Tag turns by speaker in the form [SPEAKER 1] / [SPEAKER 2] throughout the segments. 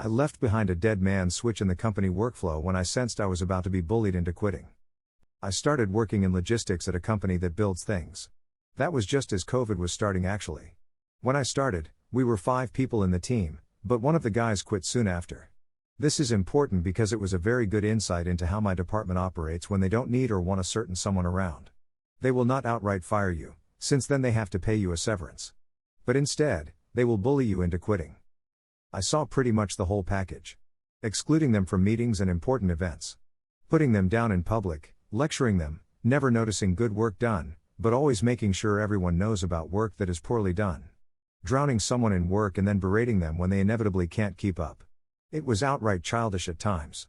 [SPEAKER 1] I left behind a dead man's switch in the company workflow when I sensed I was about to be bullied into quitting. I started working in logistics at a company that builds things. That was just as COVID was starting actually. When I started, we were 5 people in the team, but one of the guys quit soon after. This is important because it was a very good insight into how my department operates when they don't need or want a certain someone around. They will not outright fire you, since then they have to pay you a severance. But instead, they will bully you into quitting. I saw pretty much the whole package. Excluding them from meetings and important events. Putting them down in public, lecturing them, never noticing good work done, but always making sure everyone knows about work that is poorly done. Drowning someone in work and then berating them when they inevitably can't keep up. It was outright childish at times.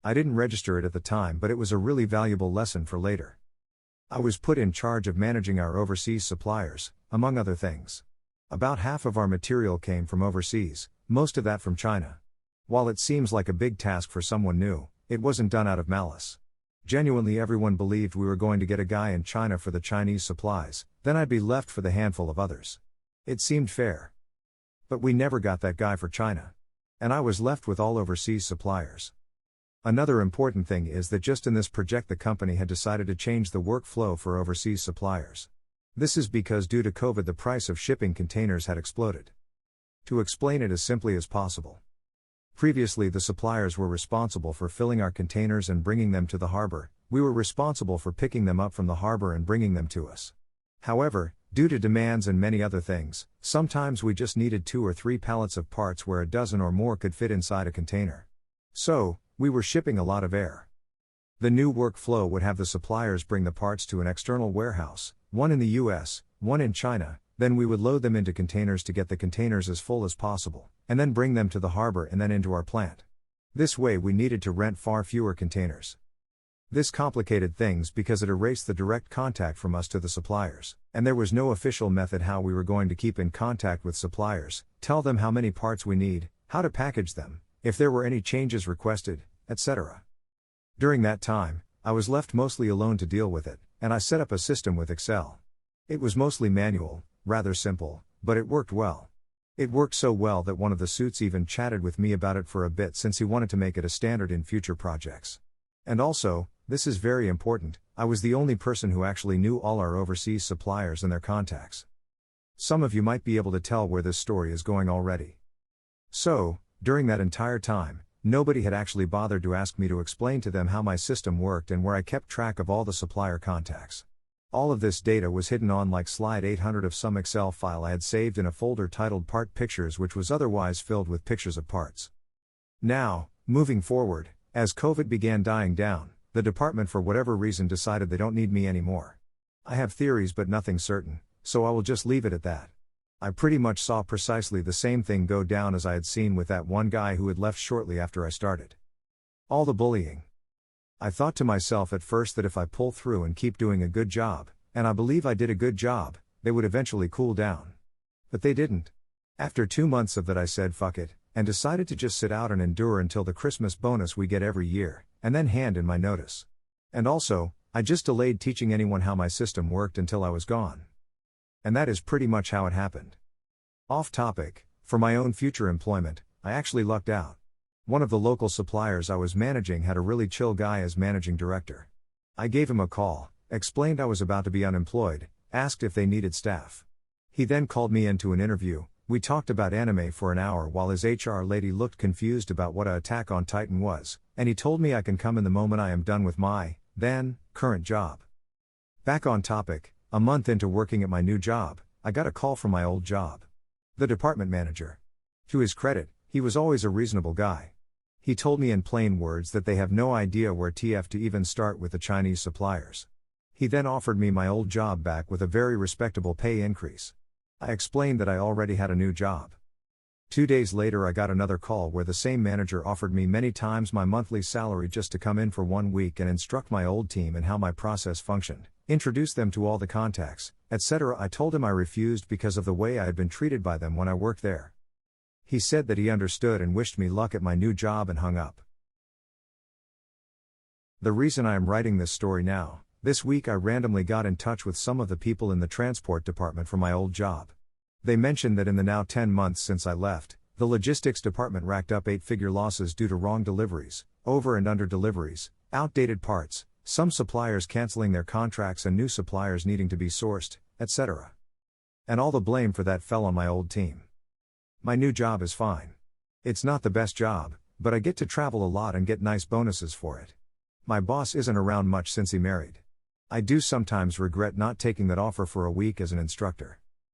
[SPEAKER 1] I didn't register it at the time, but it was a really valuable lesson for later. I was put in charge of managing our overseas suppliers, among other things. About half of our material came from overseas, most of that from China. While it seems like a big task for someone new, it wasn't done out of malice. Genuinely, everyone believed we were going to get a guy in China for the Chinese supplies, then I'd be left for the handful of others. It seemed fair. But we never got that guy for China. And I was left with all overseas suppliers. Another important thing is that just in this project the company had decided to change the workflow for overseas suppliers. This is because due to COVID the price of shipping containers had exploded. To explain it as simply as possible. Previously the suppliers were responsible for filling our containers and bringing them to the harbor, we were responsible for picking them up from the harbor and bringing them to us. However, due to demands and many other things, sometimes we just needed 2 or 3 pallets of parts where a dozen or more could fit inside a container. So, we were shipping a lot of air. The new workflow would have the suppliers bring the parts to an external warehouse, one in the US, one in China, then we would load them into containers to get the containers as full as possible, and then bring them to the harbor and then into our plant. This way we needed to rent far fewer containers. This complicated things because it erased the direct contact from us to the suppliers, and there was no official method how we were going to keep in contact with suppliers, tell them how many parts we need, how to package them, if there were any changes requested, etc. During that time, I was left mostly alone to deal with it, and I set up a system with Excel. It was mostly manual, rather simple, but it worked well. It worked so well that one of the suits even chatted with me about it for a bit since he wanted to make it a standard in future projects. And also, this is very important, I was the only person who actually knew all our overseas suppliers and their contacts. Some of you might be able to tell where this story is going already. So, during that entire time, nobody had actually bothered to ask me to explain to them how my system worked and where I kept track of all the supplier contacts. All of this data was hidden on like slide 800 of some Excel file I had saved in a folder titled Part Pictures, which was otherwise filled with pictures of parts. Now, moving forward, as COVID began dying down, the department for whatever reason decided they don't need me anymore. I have theories but nothing certain, so I will just leave it at that. I pretty much saw precisely the same thing go down as I had seen with that one guy who had left shortly after I started. All the bullying. I thought to myself at first that if I pull through and keep doing a good job, and I believe I did a good job, they would eventually cool down. But they didn't. After 2 months of that I said fuck it, and decided to just sit out and endure until the Christmas bonus we get every year, and then hand in my notice. And also, I just delayed teaching anyone how my system worked until I was gone. And that is pretty much how it happened. Off topic, for my own future employment, I actually lucked out. One of the local suppliers I was managing had a really chill guy as managing director. I gave him a call, explained I was about to be unemployed, asked if they needed staff. He then called me into an interview. We talked about anime for an hour while his HR lady looked confused about what a Attack on Titan was, and he told me I can come in the moment I am done with my, then, current job. Back on topic, a month into working at my new job, I got a call from my old job. The department manager. To his credit, he was always a reasonable guy. He told me in plain words that they have no idea where TF to even start with the Chinese suppliers. He then offered me my old job back with a very respectable pay increase. I explained that I already had a new job. 2 days later I got another call where the same manager offered me many times my monthly salary just to come in for 1 week and instruct my old team in how my process functioned, introduce them to all the contacts, etc. I told him I refused because of the way I had been treated by them when I worked there. He said that he understood and wished me luck at my new job and hung up. The reason I am writing this story now, this week I randomly got in touch with some of the people in the transport department from my old job. They mentioned that in the now 10 months since I left, The logistics department racked up 8-figure losses due to wrong deliveries, over and under deliveries, outdated parts, some suppliers canceling their contracts and new suppliers needing to be sourced, etc. And all the blame for that fell on my old team. My new job is fine. It's not the best job, but I get to travel a lot and get nice bonuses for it. My boss isn't around much since he married. I do sometimes regret not taking that offer for a week as an instructor.